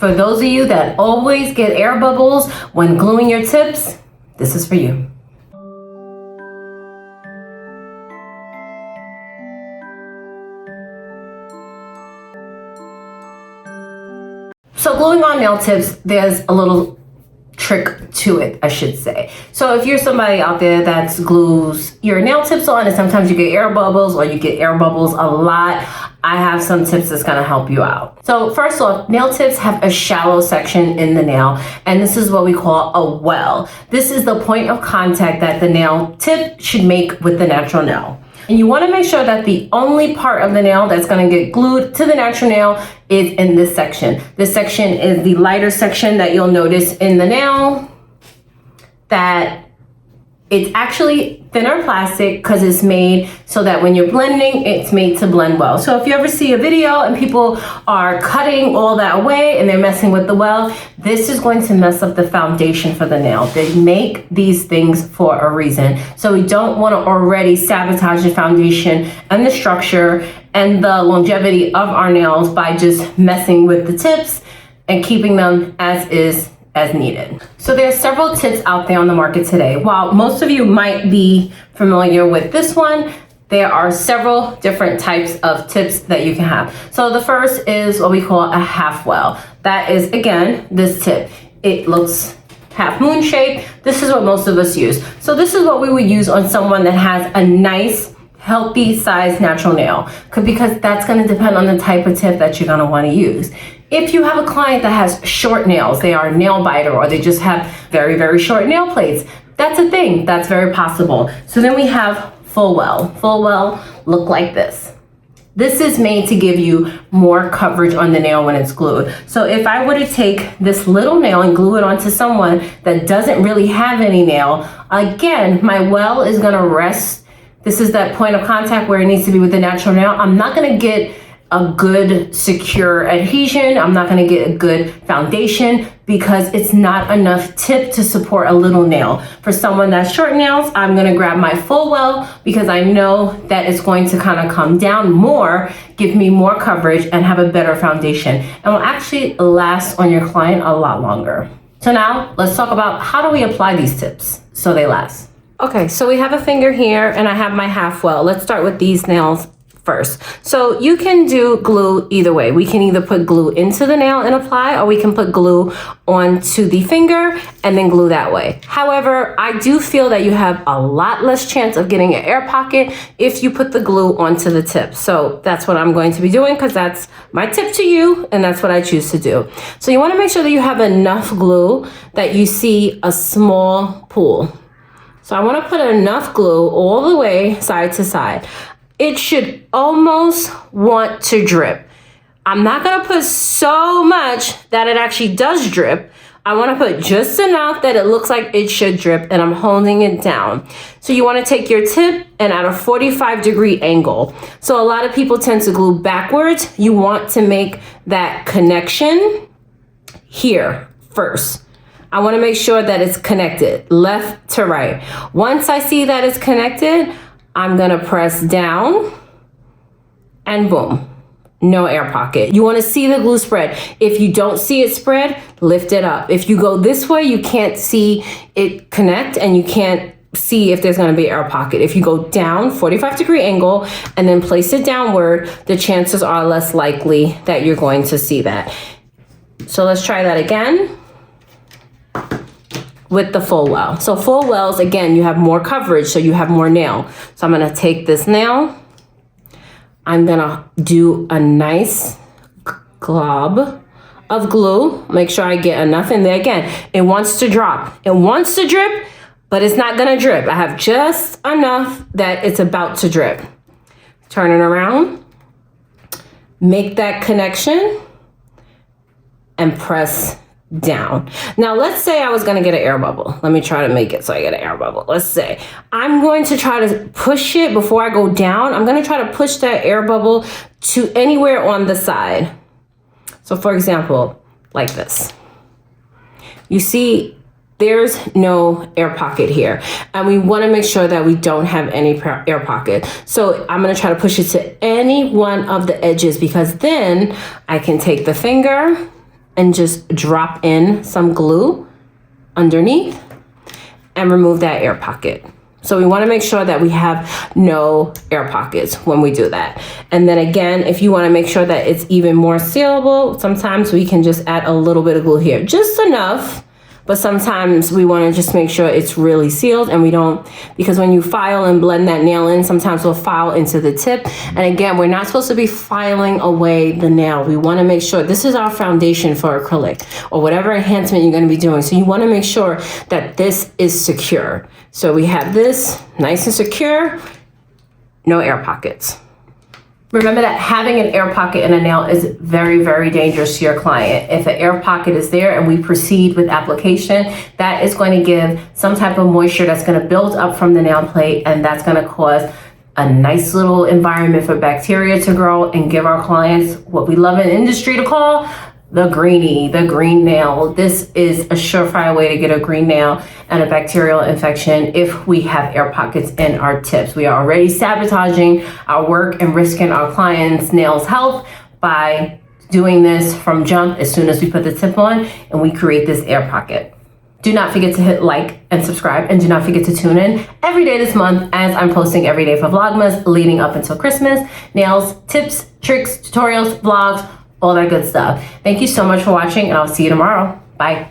For those of you that always get air bubbles when gluing your tips, this is for you. So gluing on nail tips, there's a little trick to it, I should say. So if you're somebody out there that glues your nail tips on and sometimes you get air bubbles or you get air bubbles a lot, I have some tips that's gonna help you out. So first off, nail tips have a shallow section in the nail, and this is what we call a well. This is the point of contact that the nail tip should make with the natural nail. And you want to make sure that the only part of the nail that's going to get glued to the natural nail is in this section. This section is the lighter section that you'll notice in the nail, that it's actually thinner plastic because it's made so that when you're blending, it's made to blend well. So if you ever see a video and people are cutting all that away and they're messing with the well, this is going to mess up the foundation for the nail. They make these things for a reason. So we don't want to already sabotage the foundation and the structure and the longevity of our nails by just messing with the tips and keeping them as is, as needed. So there are several tips out there on the market today. While most of you might be familiar with this one, there are several different types of tips that you can have. So the first is what we call a half well. That is, again, this tip. It looks half moon shaped. This is what most of us use. So this is what we would use on someone that has a nice, healthy size natural nail, because that's going to depend on the type of tip that you're going to want to use. If you have a client that has short nails, they are a nail biter, or they just have very, very short nail plates, that's a thing. That's very possible. So then we have full well. Full well look like this. This is made to give you more coverage on the nail when it's glued. So if I were to take this little nail and glue it onto someone that doesn't really have any nail, again, my well is gonna rest. This is that point of contact where it needs to be with the natural nail. I'm not gonna get a good secure adhesion. I'm not gonna get a good foundation because it's not enough tip to support a little nail. For someone that's short nails, I'm gonna grab my full well because I know that it's going to kind of come down more, give me more coverage and have a better foundation, and will actually last on your client a lot longer. So now let's talk about how do we apply these tips so they last. Okay, so we have a finger here and I have my half well. Let's start with these nails first. So you can do glue either way. We can either put glue into the nail and apply, or we can put glue onto the finger and then glue that way. However, I do feel that you have a lot less chance of getting an air pocket if you put the glue onto the tip. So that's what I'm going to be doing because that's my tip to you and that's what I choose to do. So you want to make sure that you have enough glue that you see a small pool. So I want to put enough glue all the way side to side. It should almost want to drip. I'm not gonna put so much that it actually does drip. I wanna put just enough that it looks like it should drip, and I'm holding it down. So you wanna take your tip and at a 45-degree angle. So a lot of people tend to glue backwards. You want to make that connection here first. I wanna make sure that it's connected left to right. Once I see that it's connected, I'm gonna press down and boom, no air pocket. You wanna see the glue spread. If you don't see it spread, lift it up. If you go this way, you can't see it connect and you can't see if there's gonna be air pocket. If you go down 45-degree angle and then place it downward, the chances are less likely that you're going to see that. So let's try that again with the full well. So full wells, again, you have more coverage, so you have more nail. So I'm gonna take this nail, I'm gonna do a nice glob of glue, make sure I get enough in there. Again, it wants to drop, it wants to drip, but it's not gonna drip. I have just enough that it's about to drip. Turn it around, make that connection, and press down. Now let's say I was gonna get an air bubble. Let me try to make it so I get an air bubble. Let's say I'm going to try to push it before I go down. I'm gonna try to push that air bubble to anywhere on the side. So for example, like this. You see, there's no air pocket here. And we wanna make sure that we don't have any air pocket. So I'm gonna try to push it to any one of the edges because then I can take the finger and just drop in some glue underneath and remove that air pocket. So we want to make sure that we have no air pockets when we do that. And then again, if you want to make sure that it's even more sealable, sometimes we can just add a little bit of glue here, just enough. But sometimes we want to just make sure it's really sealed, and we don't, because when you file and blend that nail in, sometimes we'll file into the tip. And again, we're not supposed to be filing away the nail. We want to make sure this is our foundation for acrylic or whatever enhancement you're going to be doing. So you want to make sure that this is secure. So we have this nice and secure, no air pockets. Remember that having an air pocket in a nail is very, very dangerous to your client. If an air pocket is there and we proceed with application, that is going to give some type of moisture that's going to build up from the nail plate, and that's going to cause a nice little environment for bacteria to grow and give our clients what we love in industry to call the greenie, the green nail. This is a surefire way to get a green nail and a bacterial infection if we have air pockets in our tips. We are already sabotaging our work and risking our clients' nails' health by doing this from jump as soon as we put the tip on and we create this air pocket. Do not forget to hit like and subscribe, and do not forget to tune in every day this month as I'm posting every day for Vlogmas leading up until Christmas. Nails, tips, tricks, tutorials, vlogs, all that good stuff. Thank you so much for watching, and I'll see you tomorrow. Bye.